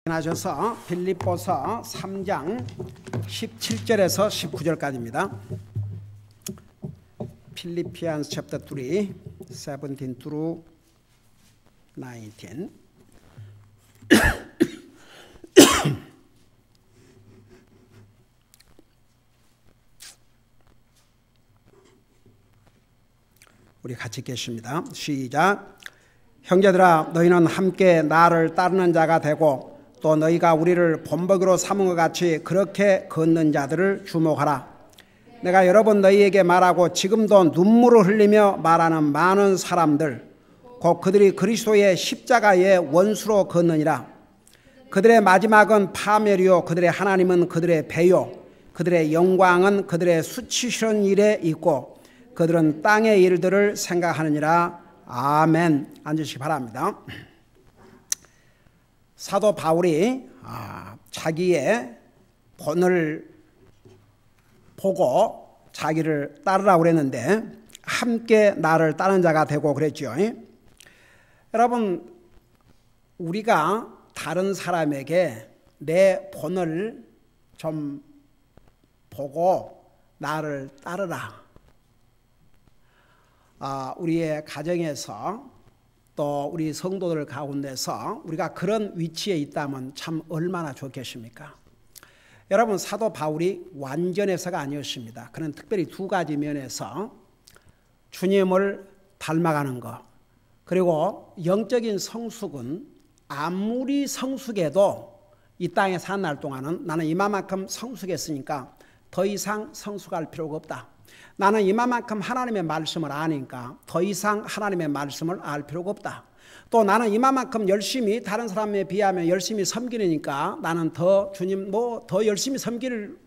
하셔서 빌립보서 3장 17절에서 19절까지입니다. Philippians chapter 3, 17 through 19. 우리 같이 읽겠습니다. 시작. 형제들아, 너희는 함께 나를 따르는 자가 되고 또 너희가 우리를 본보기로 삼은 것 같이 그렇게 걷는 자들을 주목하라. 내가 여러 번 너희에게 말하고 지금도 눈물을 흘리며 말하는 많은 사람들, 곧 그들이 그리스도의 십자가의 원수로 걷느니라. 그들의 마지막은 파멸이요 그들의 하나님은 그들의 배요 그들의 영광은 그들의 수치스러운 일에 있고 그들은 땅의 일들을 생각하느니라. 아멘. 앉으시기 바랍니다. 사도 바울이 자기의 본을 보고 자기를 따르라고 그랬는데 함께 나를 따르는 자가 되고 그랬죠. 여러분, 우리가 다른 사람에게 내 본을 좀 보고 나를 따르라. 우리의 가정에서 또 우리 성도들 가운데서 우리가 그런 위치에 있다면 참 얼마나 좋겠습니까? 여러분, 사도 바울이 완전해서가 아니었습니다. 그는 특별히 두 가지 면에서 주님을 닮아가는 것, 그리고 영적인 성숙은 아무리 성숙해도 이 땅에 사는 날 동안은 나는 이만큼 성숙했으니까 더 이상 성숙할 필요가 없다. 나는 이만큼 하나님의 말씀을 아니까 더 이상 하나님의 말씀을 알 필요가 없다. 또 나는 이만큼 열심히 다른 사람에 비하면 열심히 섬기니까 나는 더 주님 더 열심히 섬길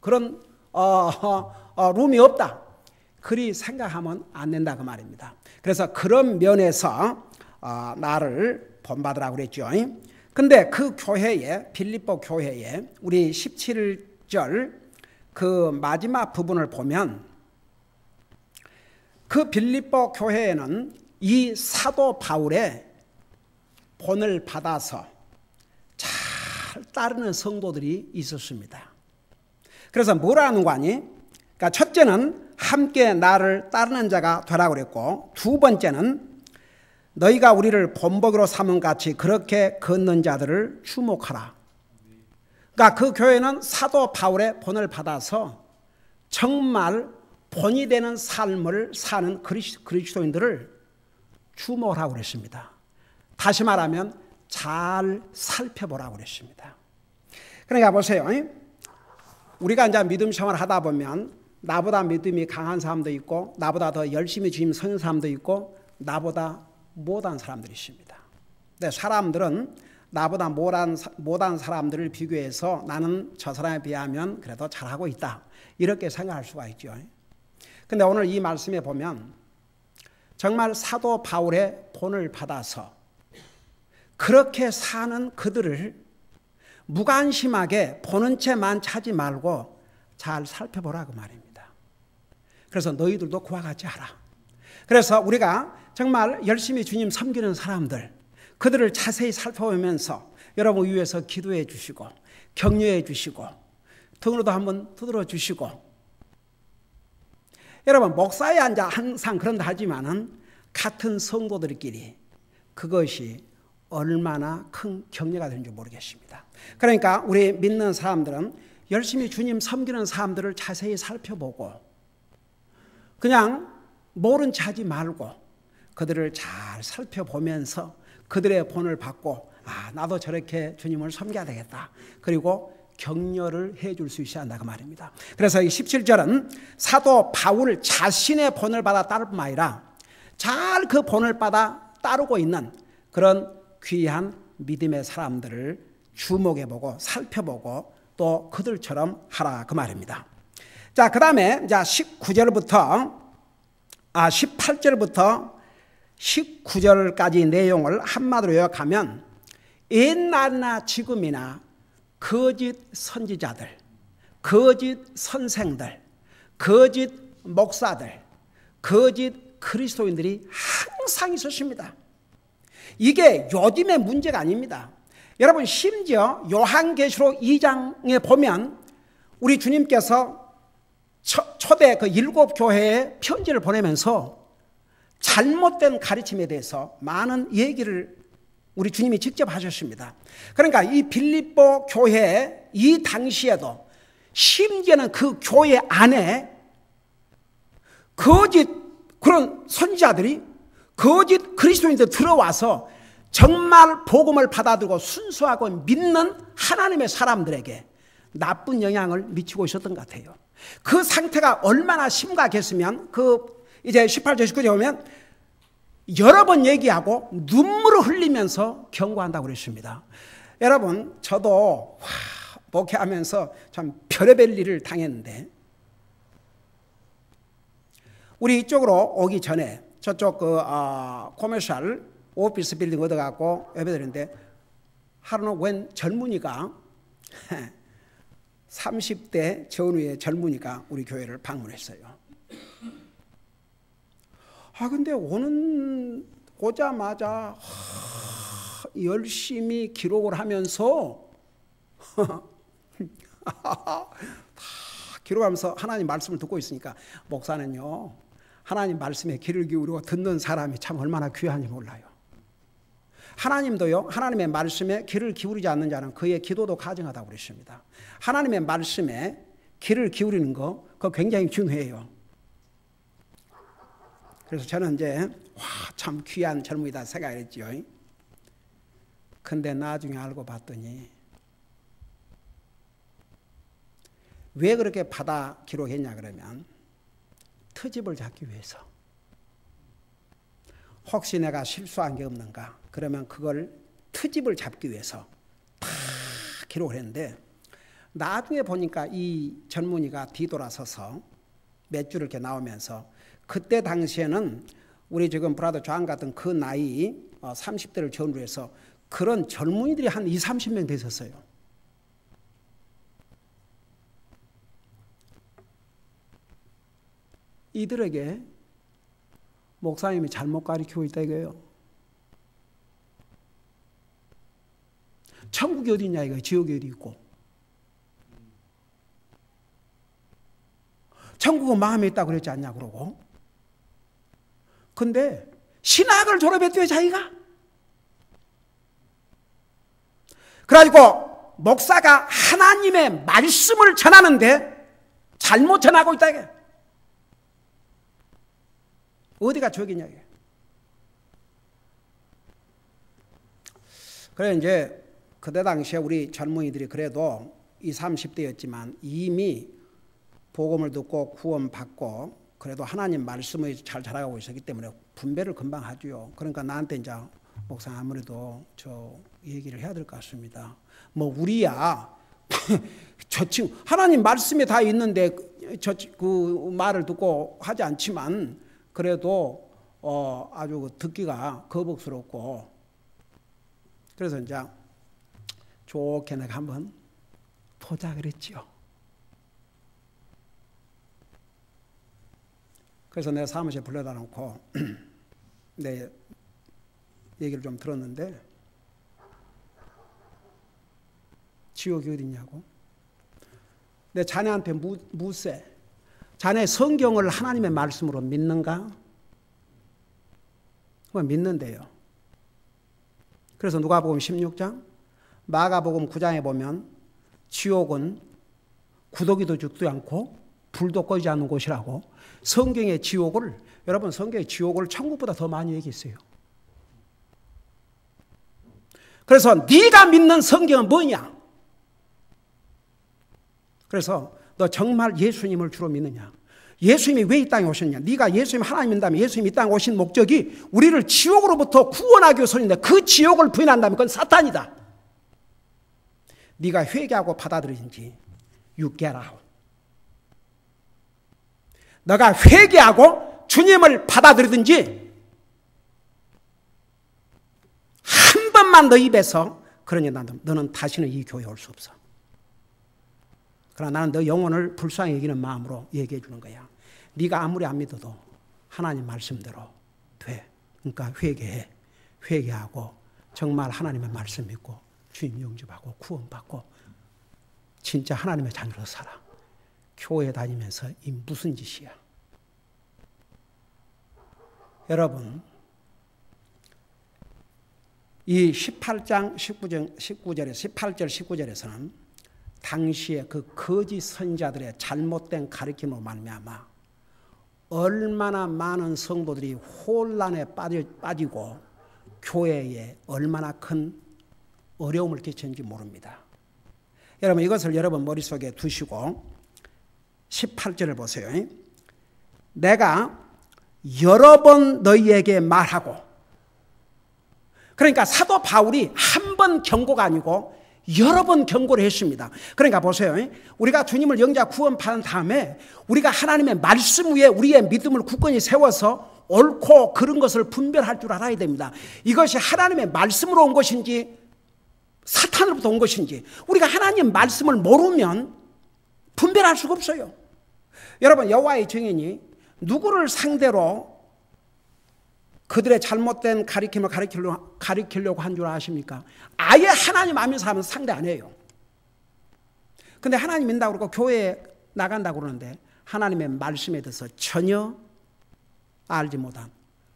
그런 룸이 없다. 그리 생각하면 안 된다 그 말입니다. 그래서 그런 면에서 나를 본받으라고 그랬죠. 근데 그 교회에, 빌립보 교회에 우리 17절 그 마지막 부분을 보면 그 빌립보 교회에는 이 사도 바울의 본을 받아서 잘 따르는 성도들이 있었습니다. 그래서 뭐라는 거 아니? 그러니까 첫째는 함께 나를 따르는 자가 되라고 그랬고, 두 번째는 너희가 우리를 본보기로 삼은 같이 그렇게 걷는 자들을 주목하라. 그러니까 그 교회는 사도 바울의 본을 받아서 정말 본이 되는 삶을 사는 그리스도인들을 주목하라고 그랬습니다. 다시 말하면 잘 살펴보라고 그랬습니다. 그러니까 보세요. 우리가 이제 믿음 생활을 하다 보면 나보다 믿음이 강한 사람도 있고 나보다 더 열심히 주님 서는 사람도 있고 나보다 못한 사람들이 있습니다. 근데 사람들은 나보다 못한 사람들을 비교해서 나는 저 사람에 비하면 그래도 잘하고 있다. 이렇게 생각할 수가 있죠. 근데 오늘 이 말씀에 보면 정말 사도 바울의 본을 받아서 그렇게 사는 그들을 무관심하게 보는 채만 차지 말고 잘 살펴보라고 말입니다. 그래서 너희들도 그와 같이 하라. 그래서 우리가 정말 열심히 주님 섬기는 사람들, 그들을 자세히 살펴보면서 여러분 위해서 기도해 주시고 격려해 주시고 등으로도 한번 두드려 주시고, 여러분 목사에 앉아 항상 그런다 하지만은 같은 성도들끼리 그것이 얼마나 큰 격려가 되는지 모르겠습니다. 그러니까 우리 믿는 사람들은 열심히 주님 섬기는 사람들을 자세히 살펴보고 그냥 모른 체 하지 말고 그들을 잘 살펴보면서 그들의 본을 받고 나도 저렇게 주님을 섬겨야 되겠다. 그리고 격려를 해줄 수 있어야 한다 그 말입니다. 그래서 이 17절은 사도 바울 자신의 본을 받아 따를 뿐만 아니라 잘 그 본을 받아 따르고 있는 그런 귀한 믿음의 사람들을 주목해보고 살펴보고 또 그들처럼 하라 그 말입니다. 자, 그 다음에 18절부터 19절까지 내용을 한마디로 요약하면 옛날이나 지금이나 거짓 선지자들, 거짓 선생들, 거짓 목사들, 거짓 그리스도인들이 항상 있었습니다. 이게 요즘의 문제가 아닙니다. 여러분 심지어 요한계시록 2장에 보면 우리 주님께서 초대 그 7 교회에 편지를 보내면서 잘못된 가르침에 대해서 많은 얘기를 우리 주님이 직접 하셨습니다. 그러니까 이 빌립보 교회 이 당시에도 심지어는 그 교회 안에 거짓 그런 선지자들이 거짓 그리스도인들 들어와서 정말 복음을 받아들고 순수하고 믿는 하나님의 사람들에게 나쁜 영향을 미치고 있었던 것 같아요. 그 상태가 얼마나 심각했으면 이제 18절 19절에 보면 여러 번 얘기하고 눈물을 흘리면서 경고한다고 그랬습니다. 여러분 저도 목회하면서 참 별의별 일을 당했는데 우리 이쪽으로 오기 전에 저쪽 코메셜 오피스 빌딩 얻어갖고 예배드렸는데 하루는 웬 젊은이가 30대 전후의 젊은이가 우리 교회를 방문했어요. 근데 오자마자 열심히 기록을 하면서 기록하면서 하나님 말씀을 듣고 있으니까 목사는요 하나님 말씀에 귀를 기울이고 듣는 사람이 참 얼마나 귀한지 몰라요. 하나님도요 하나님의 말씀에 귀를 기울이지 않는 자는 그의 기도도 가증하다고 그랬습니다. 하나님의 말씀에 귀를 기울이는 거 그거 굉장히 중요해요. 그래서 저는 이제 참 귀한 젊은이다 생각했죠. 근데 나중에 알고 봤더니 왜 그렇게 받아 기록했냐 그러면 트집을 잡기 위해서. 혹시 내가 실수한 게 없는가 그러면 그걸 트집을 잡기 위해서 다 기록을 했는데 나중에 보니까 이 젊은이가 뒤돌아서서 몇 줄 이렇게 나오면서 그때 당시에는 우리 지금 브라더 존 같은 그 나이 30대를 전후로 해서 그런 젊은이들이 한 20, 30명 됐었어요. 이들에게 목사님이 잘못 가르치고 있다 이거예요. 천국이 어디 있냐 이거예요. 지옥이 어디 있고. 천국은 마음에 있다고 그랬지 않냐 그러고. 근데 신학을 졸업했대요 자기가. 그래가지고 목사가 하나님의 말씀을 전하는데 잘못 전하고 있다 이게. 어디가 저기냐 이게. 그래 이제 그때 당시에 우리 젊은이들이 그래도 20, 30대였지만 이미 복음을 듣고 구원받고 그래도 하나님 말씀을 잘 자라가고 있었기 때문에 분배를 금방 하죠. 그러니까 나한테 이제 목사 아무래도 저 얘기를 해야 될 것 같습니다. 뭐 우리야 저 친구 하나님 말씀에 다 있는데 그 말을 듣고 하지 않지만 그래도 아주 듣기가 거북스럽고 그래서 이제 좋게 내가 한번 보자 그랬지요. 그래서 내가 사무실에 불러다 놓고 내 얘기를 좀 들었는데 지옥이 어딨냐고. 내 자네한테 묻세. 자네 성경을 하나님의 말씀으로 믿는가? 그건 믿는데요. 그래서 누가복음 16장, 마가복음 9장에 보면 지옥은 구더기도 죽지 않고 불도 꺼지지 않는 곳이라고. 성경의 지옥을 여러분 성경의 지옥을 천국보다 더 많이 얘기했어요. 그래서 네가 믿는 성경은 뭐냐? 그래서 너 정말 예수님을 주로 믿느냐? 예수님이 왜 이 땅에 오셨냐? 네가 예수님 하나님 믿다면 예수님이 이 땅에 오신 목적이 우리를 지옥으로부터 구원하기 위해서인데 그 지옥을 부인한다면 그건 사탄이다. 네가 회개하고 받아들이든지 육개하라. 너가 회개하고 주님을 받아들이든지 한 번만 너 입에서 그러니 너는 다시는 이 교회에 올 수 없어. 그러나 나는 너 영혼을 불쌍히 여기는 마음으로 얘기해 주는 거야. 네가 아무리 안 믿어도 하나님 말씀대로 돼. 그러니까 회개해. 회개하고 정말 하나님의 말씀 믿고 주님 영접하고 구원받고 진짜 하나님의 자녀로 살아. 교회 다니면서 이 무슨 짓이야? 여러분, 이 18장 18절 19절에서는 당시에 그 거짓 선자들의 잘못된 가르침으로 말미암아 얼마나 많은 성도들이 혼란에 빠지고 교회에 얼마나 큰 어려움을 끼쳤는지 모릅니다. 여러분, 이것을 여러분 머릿속에 두시고 18절을 보세요. 내가 여러 번 너희에게 말하고, 그러니까 사도 바울이 한 번 경고가 아니고 여러 번 경고를 했습니다. 그러니까 보세요. 우리가 주님을 영접 구원받은 다음에 우리가 하나님의 말씀 위에 우리의 믿음을 굳건히 세워서 옳고 그른 것을 분별할 줄 알아야 됩니다. 이것이 하나님의 말씀으로 온 것인지 사탄으로부터 온 것인지 우리가 하나님의 말씀을 모르면 분별할 수가 없어요. 여러분, 여호와의 증인이 누구를 상대로 그들의 잘못된 가르침을 가르치려고 한 줄 아십니까? 아예 하나님 아는 사람은 상대 안 해요. 근데 하나님 믿는다고 그러고 교회에 나간다고 그러는데 하나님의 말씀에 대해서 전혀 알지 못한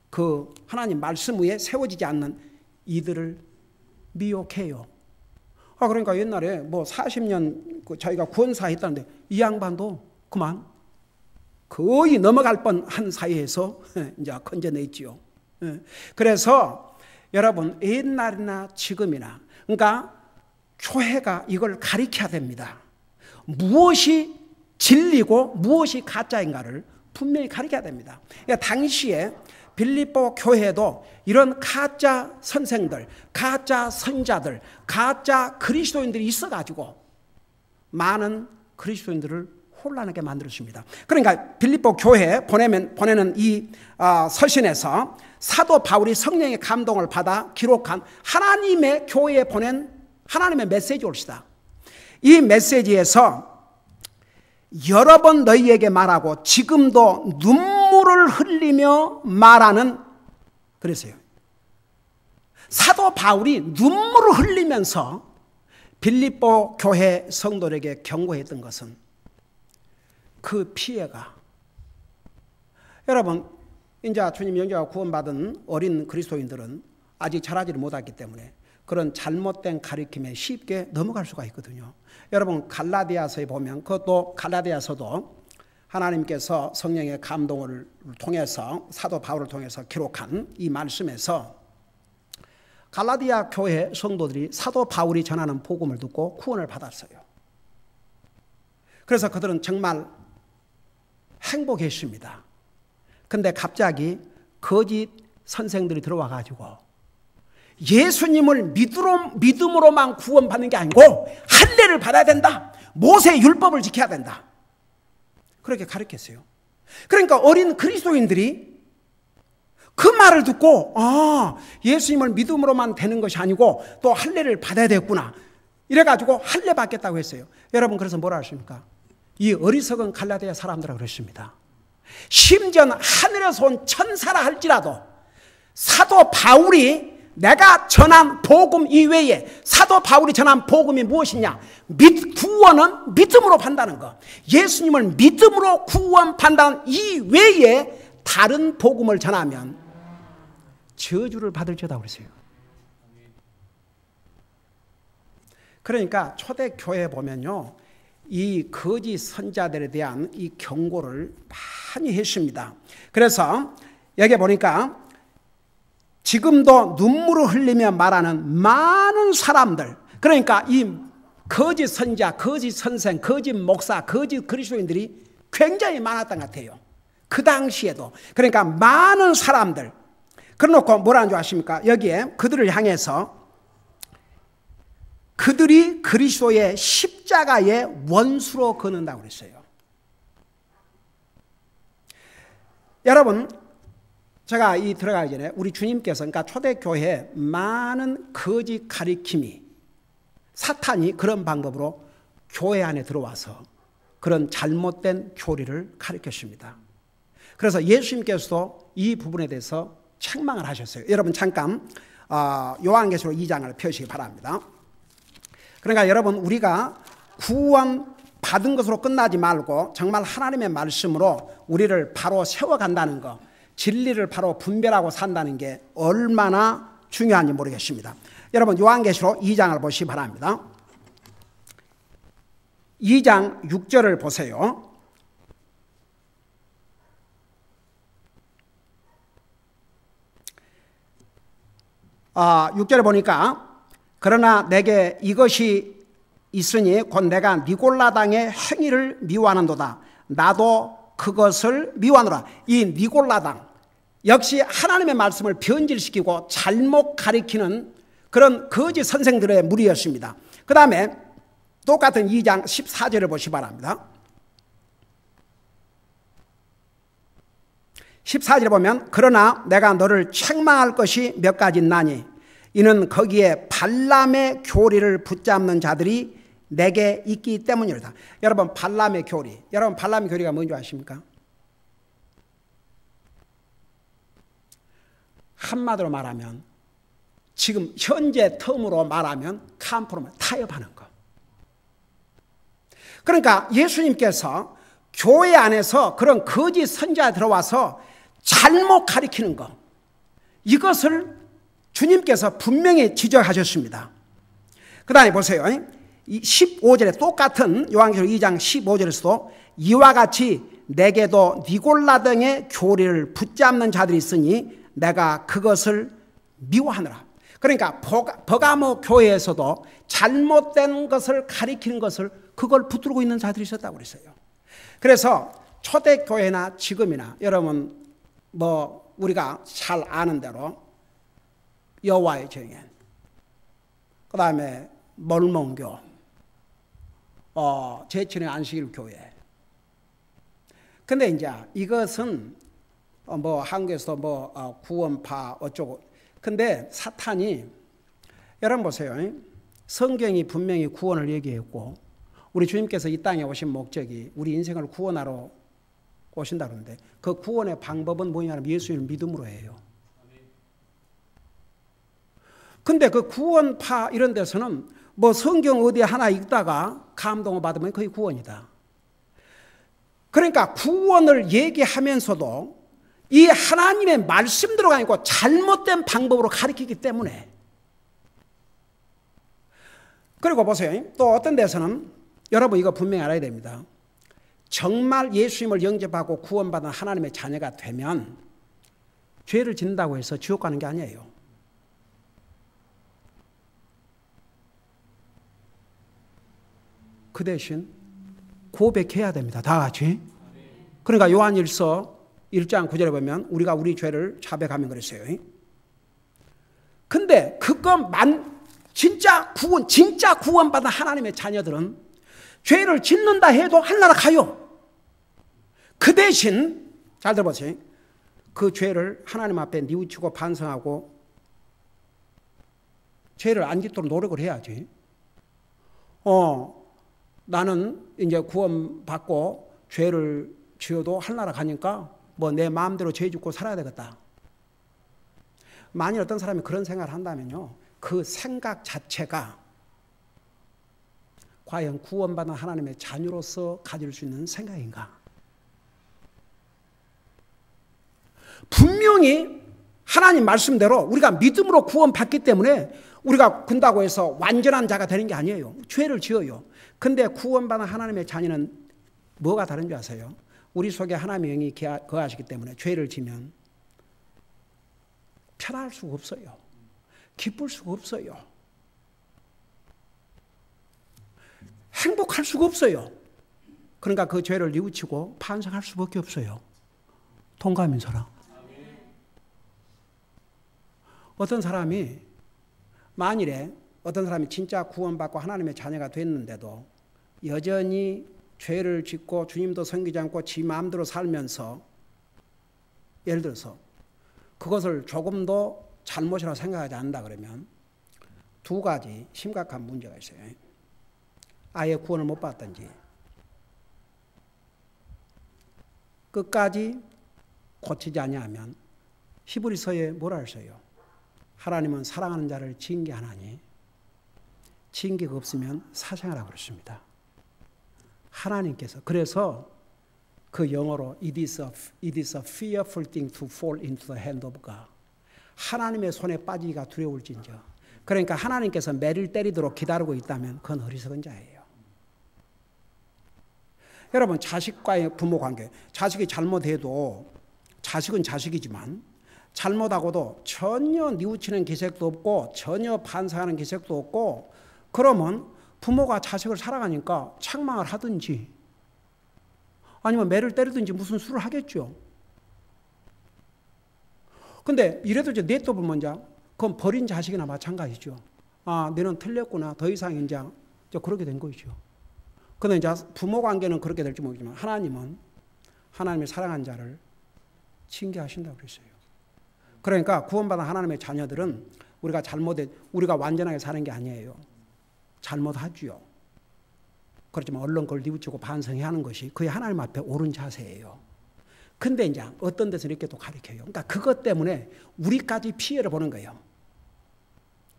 그 하나님 말씀 위에 세워지지 않는 이들을 미혹해요. 그러니까 옛날에 뭐 40년 자기가 구원사 했다는데 이 양반도 그만 거의 넘어갈 뻔한 사이에서 이제 건져냈지요. 그래서 여러분, 옛날이나 지금이나 그러니까 교회가 이걸 가르쳐야 됩니다. 무엇이 진리고 무엇이 가짜인가를 분명히 가르쳐야 됩니다. 그러니까 당시에 빌립보 교회도 이런 가짜 선생들, 가짜 선자들, 가짜 그리스도인들이 있어가지고 많은 그리스도인들을 혼란하게 만들었습니다. 그러니까 빌립보 교회에 보내는 이 서신에서 사도 바울이 성령의 감동을 받아 기록한 하나님의 교회에 보낸 하나님의 메시지 옳시다. 이 메시지에서 여러 번 너희에게 말하고 지금도 눈물을 흘리며 말하는, 그랬어요. 사도 바울이 눈물을 흘리면서 빌립보 교회 성도들에게 경고했던 것은 그 피해가, 여러분, 이제 주님 영접하고 구원받은 어린 그리스도인들은 아직 자라지를 못했기 때문에 그런 잘못된 가르침에 쉽게 넘어갈 수가 있거든요. 여러분, 갈라디아서에 보면, 그것도 갈라디아서도 하나님께서 성령의 감동을 통해서 사도 바울을 통해서 기록한 이 말씀에서 갈라디아 교회 성도들이 사도 바울이 전하는 복음을 듣고 구원을 받았어요. 그래서 그들은 정말 행복했습니다. 근데 갑자기 거짓 선생들이 들어와 가지고 예수님을 믿음으로만 구원받는 게 아니고 할례를 받아야 된다. 모세의 율법을 지켜야 된다. 그렇게 가르쳤어요. 그러니까 어린 그리스도인들이 그 말을 듣고 예수님을 믿음으로만 되는 것이 아니고 또 할례를 받아야 되겠구나. 이래가지고 할례 받겠다고 했어요. 여러분, 그래서 뭐라 하십니까? 이 어리석은 갈라디아 사람들이라고 그랬습니다. 심지어 하늘에서 온 천사라 할지라도 사도 바울이 내가 전한 복음 이외에 사도 바울이 전한 복음이 무엇이냐? 구원은 믿음으로 판다는 것. 예수님을 믿음으로 구원판다는 이외에 다른 복음을 전하면 저주를 받을지어다 그랬어요. 그러니까 초대교회에 보면요, 이 거짓 선자들에 대한 이 경고를 많이 했습니다. 그래서 여기 보니까 지금도 눈물을 흘리며 말하는 많은 사람들, 그러니까 이 거짓 선자, 거짓 선생, 거짓 목사, 거짓 그리스도인들이 굉장히 많았던 것 같아요. 그 당시에도. 그러니까 많은 사람들. 그래놓고 뭐라는 줄 아십니까? 여기에 그들을 향해서 그들이 그리스도의 십자가의 원수로 거는다고 그랬어요. 여러분, 제가 이 들어가기 전에 우리 주님께서, 그러니까 초대교회에 많은 거짓 가르침이, 사탄이 그런 방법으로 교회 안에 들어와서 그런 잘못된 교리를 가르쳤습니다. 그래서 예수님께서도 이 부분에 대해서 책망을 하셨어요. 여러분 잠깐 요한계시록 2장을 펴시기 바랍니다. 그러니까 여러분, 우리가 구원 받은 것으로 끝나지 말고 정말 하나님의 말씀으로 우리를 바로 세워간다는 것, 진리를 바로 분별하고 산다는 게 얼마나 중요한지 모르겠습니다. 여러분, 요한계시록 2장을 보시기 바랍니다. 2장 6절을 보세요. 6절에 보니까 그러나 내게 이것이 있으니 곧 내가 니골라당의 행위를 미워하는도다. 나도 그것을 미워하노라. 이 니골라당 역시 하나님의 말씀을 변질시키고 잘못 가리키는 그런 거짓 선생들의 무리였습니다. 그 다음에 똑같은 2장 14절을 보시기 바랍니다. 14절에 보면 그러나 내가 너를 책망할 것이 몇 가지 있나니 이는 거기에 발람의 교리를 붙잡는 자들이 내게 있기 때문이다. 여러분, 발람의 교리, 여러분 발람의 교리가 뭔지 아십니까? 한마디로 말하면 지금 현재 텀으로 말하면 캄프로 타협하는 거. 그러니까 예수님께서 교회 안에서 그런 거짓 선지자 들어와서 잘못 가리키는 것, 이것을 주님께서 분명히 지적하셨습니다. 그 다음에 보세요. 15절에 똑같은 요한계시록 2장 15절에서도 이와 같이 내게도 니골라 등의 교리를 붙잡는 자들이 있으니 내가 그것을 미워하노라. 그러니까 버가모 교회에서도 잘못된 것을 가리키는 것을 그걸 붙들고 있는 자들이 있었다고 그랬어요. 그래서 초대교회나 지금이나 여러분 뭐 우리가 잘 아는 대로 여호와의 증인, 그 다음에 몰몬교, 제천의 안식일 교회. 근데 이제 이것은 뭐 한국에서 뭐 구원파 어쩌고. 근데 사탄이, 여러분 보세요. 성경이 분명히 구원을 얘기했고 우리 주님께서 이 땅에 오신 목적이 우리 인생을 구원하러 오신다 그러는데 그 구원의 방법은 뭐냐면 예수님을 믿음으로 해요. 근데 그 구원파 이런 데서는 뭐 성경 어디 하나 읽다가 감동을 받으면 거의 구원이다. 그러니까 구원을 얘기하면서도 이 하나님의 말씀대로가 아니고 잘못된 방법으로 가르치기 때문에. 그리고 보세요. 또 어떤 데서는 여러분 이거 분명히 알아야 됩니다. 정말 예수님을 영접하고 구원받은 하나님의 자녀가 되면 죄를 짓는다고 해서 지옥 가는 게 아니에요. 그 대신 고백해야 됩니다. 다 같이. 그러니까 요한일서 1장 9절에 보면 우리가 우리 죄를 자백하면 그랬어요. 근데 그것만 진짜 구원받은 하나님의 자녀들은 죄를 짓는다 해도 하늘나라 가요. 그 대신 잘 들어보세요. 그 죄를 하나님 앞에 뉘우치고 반성하고 죄를 안 짓도록 노력을 해야지. 나는 이제 구원받고 죄를 지어도 하늘나라 가니까 뭐 내 마음대로 죄 짓고 살아야 되겠다. 만일 어떤 사람이 그런 생각을 한다면요, 그 생각 자체가 과연 구원받은 하나님의 자녀로서 가질 수 있는 생각인가? 분명히 하나님 말씀대로 우리가 믿음으로 구원받기 때문에 우리가 군다고 해서 완전한 자가 되는 게 아니에요. 죄를 지어요. 근데 구원받은 하나님의 자녀는 뭐가 다른 줄 아세요? 우리 속에 하나님의 영이 거하시기 때문에 죄를 지면 편할 수가 없어요. 기쁠 수가 없어요. 행복할 수가 없어요. 그러니까 그 죄를 뉘우치고 반성할 수밖에 없어요. 동감인 사람. 어떤 사람이 만일에 어떤 사람이 진짜 구원받고 하나님의 자녀가 됐는데도 여전히 죄를 짓고 주님도 섬기지 않고 지 마음대로 살면서 예를 들어서 그것을 조금도 잘못이라고 생각하지 않는다 그러면 두 가지 심각한 문제가 있어요. 아예 구원을 못 받든지 끝까지 고치지 아니하면 히브리서에 뭐라 했어요? 하나님은 사랑하는 자를 징계하나니 징계가 없으면 사생아라고 그러십니다. 하나님께서. 그래서 그 영어로 it is a fearful thing to fall into the hand of God. 하나님의 손에 빠지기가 두려울진저. 그러니까 하나님께서 매를 때리도록 기다리고 있다면 그건 어리석은 자예요. 여러분, 자식과의 부모 관계, 자식이 잘못해도 자식은 자식이지만 잘못하고도 전혀 뉘우치는 기색도 없고 전혀 반성하는 기색도 없고, 그러면 부모가 자식을 사랑하니까 책망을 하든지 아니면 매를 때리든지 무슨 수를 하겠죠. 근데 이래도 이제 냅둬보면 이제 그건 버린 자식이나 마찬가지죠. 아, 너는 틀렸구나. 더 이상 이제 그렇게 된 거죠. 근데 이제 부모 관계는 그렇게 될지 모르지만 하나님은 하나님의 사랑한 자를 징계하신다고 그랬어요. 그러니까 구원받은 하나님의 자녀들은 우리가 완전하게 사는 게 아니에요. 잘못하지요. 그렇지만 얼른 그걸 뉘우치고 반성해야 하는 것이 그의 하나님 앞에 옳은 자세예요. 근데 이제 어떤 데서 이렇게 또 가르쳐요. 그러니까 그것 때문에 우리까지 피해를 보는 거예요.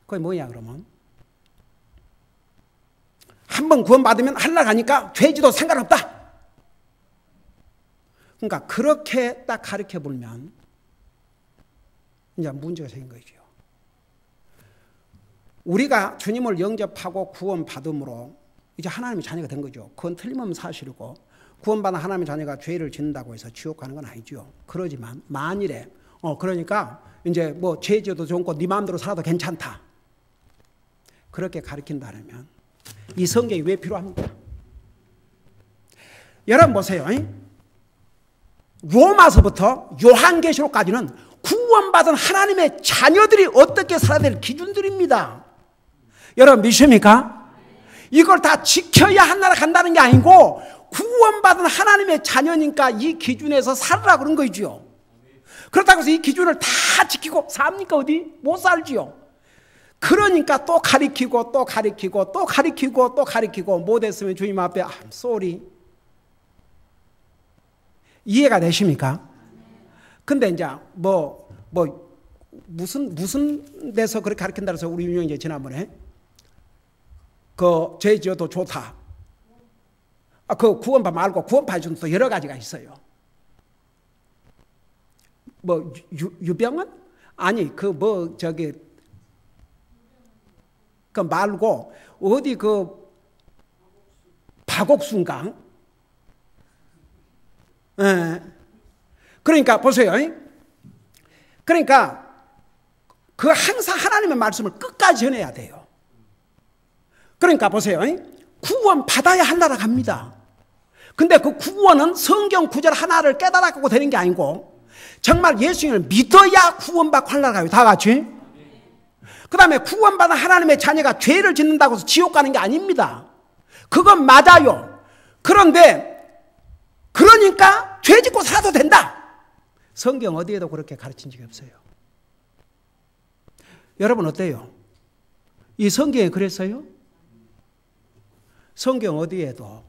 그게 뭐냐 그러면, 한번 구원받으면 하려가니까 죄지도 상관없다. 그러니까 그렇게 딱 가르쳐 보면 이제 문제가 생긴 거죠. 우리가 주님을 영접하고 구원받음으로 이제 하나님의 자녀가 된 거죠. 그건 틀림없는 사실이고, 구원받은 하나님의 자녀가 죄를 짓는다고 해서 지옥 가는 건 아니죠. 그러지만 만일에 그러니까 이제 뭐 죄지어도 좋고 네 마음대로 살아도 괜찮다, 그렇게 가르친다면 이 성경이 왜 필요합니까? 여러분 보세요. 로마서부터 요한계시록까지는 구원받은 하나님의 자녀들이 어떻게 살아야 될 기준들입니다. 여러분 믿습니까? 이걸 다 지켜야 한나라 간다는 게 아니고 구원받은 하나님의 자녀니까 이 기준에서 살으라 그런 거죠. 그렇다고 해서 이 기준을 다 지키고 삽니까? 어디? 못 살지요. 그러니까 또 가리키고 또 가리키고 또 가리키고 또 가리키고 못했으면 주님 앞에 I'm sorry. 이해가 되십니까? 근데 이제 무슨 데서 그렇게 가르친다 해서 우리 유명이 지난번에 그 죄 지어도 좋다. 그 구원파 말고 구원파 중에 또 여러 가지가 있어요. 뭐 유병은? 아니 그 말고 어디 그 박옥순강. 예. 그러니까 보세요. 그러니까 그 항상 하나님의 말씀을 끝까지 전해야 돼요. 그러니까 보세요. 구원 받아야 한나라 갑니다. 근데 그 구원은 성경 구절 하나를 깨달아갖고 되는 게 아니고 정말 예수님을 믿어야 구원받고 한나라 가요. 다 같이. 그 다음에 구원받은 하나님의 자녀가 죄를 짓는다고 해서 지옥 가는 게 아닙니다. 그건 맞아요. 그런데 그러니까 죄 짓고 살아도 된다. 성경 어디에도 그렇게 가르친 적이 없어요. 여러분 어때요? 이 성경에 그랬어요? 성경 어디에도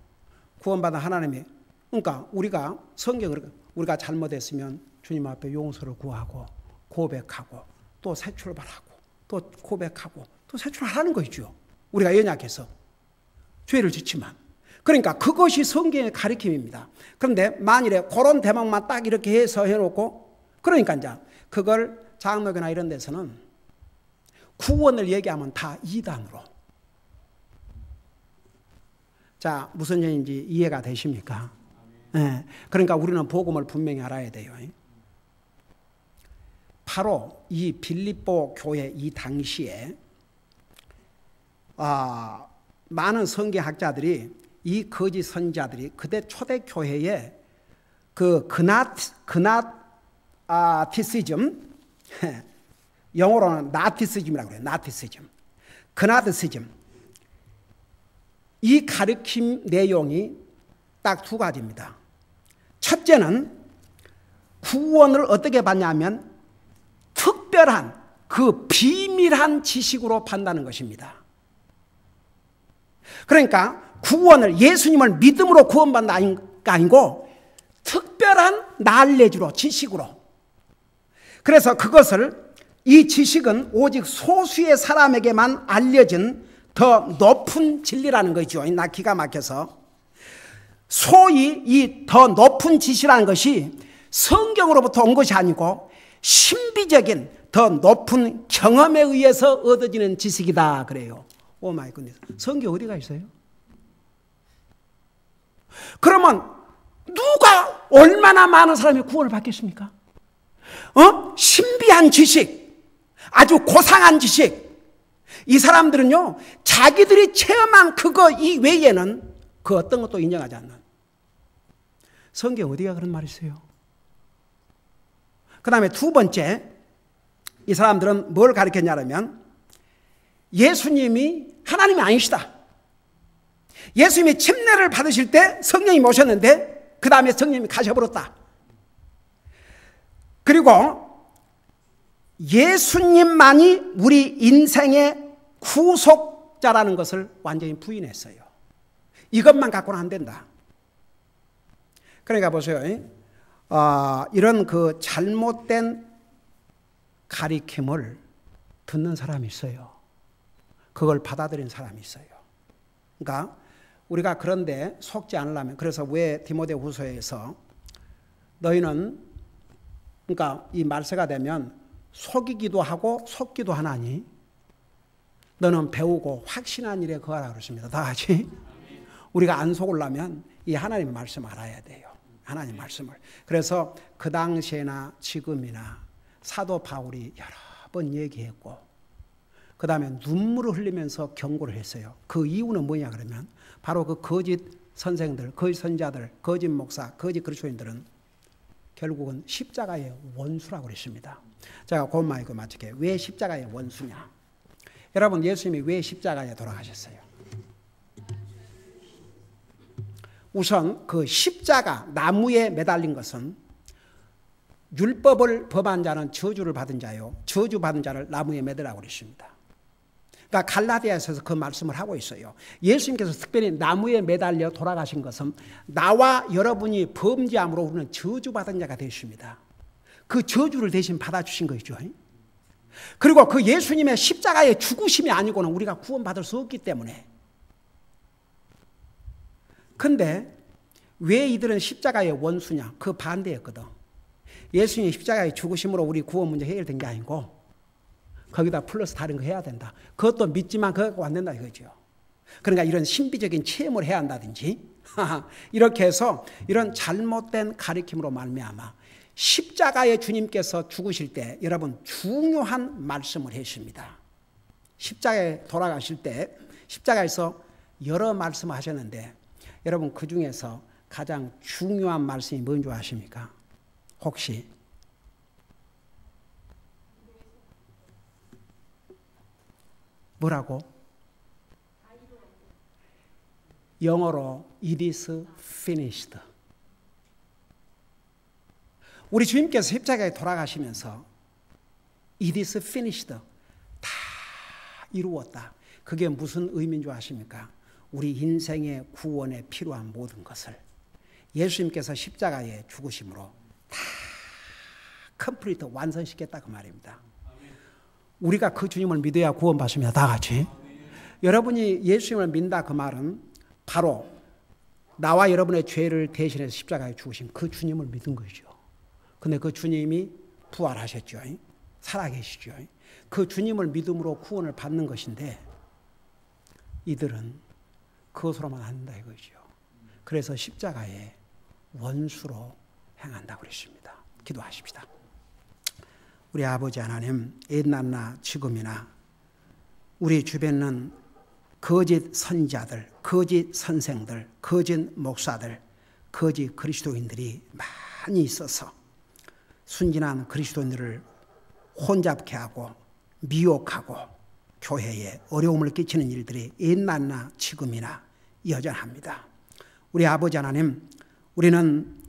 구원받은 하나님이, 그러니까 우리가 성경을 우리가 잘못했으면 주님 앞에 용서를 구하고 고백하고 또 새 출발하고 또 고백하고 또 새 출발하는 거죠. 우리가 연약해서 죄를 짓지만. 그러니까 그것이 성경의 가르침입니다. 그런데 만일에 그런 대목만 딱 이렇게 해서 해놓고, 그러니까 이제 그걸 장로교나 이런 데서는 구원을 얘기하면 다 이단으로. 자, 무슨 얘기인지 이해가 되십니까? 네. 그러니까 우리는 복음을 분명히 알아야 돼요. 바로 이 빌립보 교회 이 당시에 많은 성경학자들이, 이 거짓 선지자들이 그때 초대교회에 그 그나티시즘, 영어로는 나티시즘이라고 그래요. 나티시즘, 그나티시즘, 이 가르침 내용이 딱 두 가지입니다. 첫째는 구원을 어떻게 받냐면 특별한 그 비밀한 지식으로 판다는 것입니다. 그러니까 구원을 예수님을 믿음으로 구원받는 게 아니고 특별한 날레주로, 지식으로. 그래서 그것을, 이 지식은 오직 소수의 사람에게만 알려진 더 높은 진리라는 거죠. 나 기가 막혀서. 소위 이 더 높은 지시라는 것이 성경으로부터 온 것이 아니고 신비적인 더 높은 경험에 의해서 얻어지는 지식이다 그래요. 오 마이 굿네스. 성경 어디가 있어요? 그러면 누가 얼마나 많은 사람이 구원을 받겠습니까? 신비한 지식, 아주 고상한 지식. 이 사람들은요, 자기들이 체험한 그거 이외에는 그 어떤 것도 인정하지 않는. 성경 어디가 그런 말이 있어요? 그 다음에 두 번째, 이 사람들은 뭘 가르쳤냐면 예수님이 하나님이 아니시다. 예수님이 침례를 받으실 때 성령이 모셨는데 그 다음에 성령이 가셔버렸다. 그리고 예수님만이 우리 인생의 구속자라는 것을 완전히 부인했어요. 이것만 갖고는 안 된다. 그러니까 보세요. 이런 그 잘못된 가리킴을 듣는 사람이 있어요. 그걸 받아들인 사람이 있어요. 그러니까 우리가 그런데 속지 않으려면, 그래서 왜 디모데후서에서 너희는, 그러니까 이 말세가 되면 속이기도 하고 속기도 하나니 너는 배우고 확신한 일에 거하라 그러십니다. 다 같이. 우리가 안 속으려면 이 하나님의 말씀 알아야 돼요. 하나님 말씀을. 그래서 그 당시에나 지금이나 사도 바울이 여러 번 얘기했고 그 다음에 눈물을 흘리면서 경고를 했어요. 그 이유는 뭐냐 그러면 바로 그 거짓 선생들, 거짓 선자들, 거짓 목사, 거짓 그리스도인들은 결국은 십자가의 원수라고 그랬습니다. 제가 그것만 이거 마칠게요. 왜 십자가의 원수냐? 여러분, 예수님이 왜 십자가에 돌아가셨어요? 우선 그 십자가 나무에 매달린 것은 율법을 범한 자는 저주를 받은 자요, 저주 받은 자를 나무에 매달라고 그랬습니다. 그러니까 갈라디아서에서 그 말씀을 하고 있어요. 예수님께서 특별히 나무에 매달려 돌아가신 것은 나와 여러분이 범죄함으로 우리는 저주받은 자가 되십니다. 그 저주를 대신 받아주신 것이죠. 그리고 그 예수님의 십자가의 죽으심이 아니고는 우리가 구원받을 수 없기 때문에. 근데 왜 이들은 십자가의 원수냐? 그 반대였거든. 예수님이 십자가의 죽으심으로 우리 구원 문제 해결된 게 아니고 거기다 플러스 다른 거 해야 된다. 그것도 믿지만 그거 안 된다 이거죠. 그러니까 이런 신비적인 체험을 해야 한다든지 이렇게 해서 이런 잘못된 가르침으로 말미암아 십자가의 주님께서 죽으실 때 여러분 중요한 말씀을 하십니다. 십자가에 돌아가실 때 십자가에서 여러 말씀을 하셨는데 여러분 그 중에서 가장 중요한 말씀이 뭔지 아십니까? 혹시 뭐라고? 영어로 It is finished. 우리 주님께서 십자가에 돌아가시면서 It is finished. 다 이루었다. 그게 무슨 의미인 줄 아십니까? 우리 인생의 구원에 필요한 모든 것을 예수님께서 십자가에 죽으심으로 다 컴플리트 완성시켰다 그 말입니다. 우리가 그 주님을 믿어야 구원받습니다. 다 같이. 여러분이 예수님을 믿는다 그 말은 바로 나와 여러분의 죄를 대신해서 십자가에 죽으신 그 주님을 믿은 거죠. 근데 그 주님이 부활하셨죠. 살아계시죠. 그 주님을 믿음으로 구원을 받는 것인데 이들은 그것으로만 안 된다 이거죠. 그래서 십자가에 원수로 행한다고 그랬습니다. 기도하십시다. 우리 아버지 하나님, 옛날나 지금이나 우리 주변은 거짓 선자들, 거짓 선생들, 거짓 목사들, 거짓 그리스도인들이 많이 있어서 순진한 그리스도인들을 혼잡케 하고 미혹하고 교회에 어려움을 끼치는 일들이 옛날나 지금이나 여전합니다. 우리 아버지 하나님, 우리는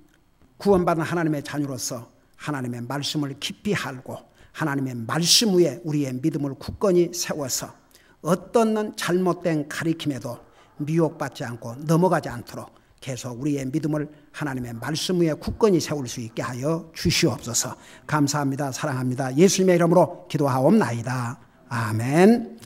구원받은 하나님의 자녀로서 하나님의 말씀을 깊이 알고 하나님의 말씀 위에 우리의 믿음을 굳건히 세워서 어떤 잘못된 가르침에도 미혹받지 않고 넘어가지 않도록 계속 우리의 믿음을 하나님의 말씀 위에 굳건히 세울 수 있게 하여 주시옵소서. 감사합니다. 사랑합니다. 예수님의 이름으로 기도하옵나이다. 아멘.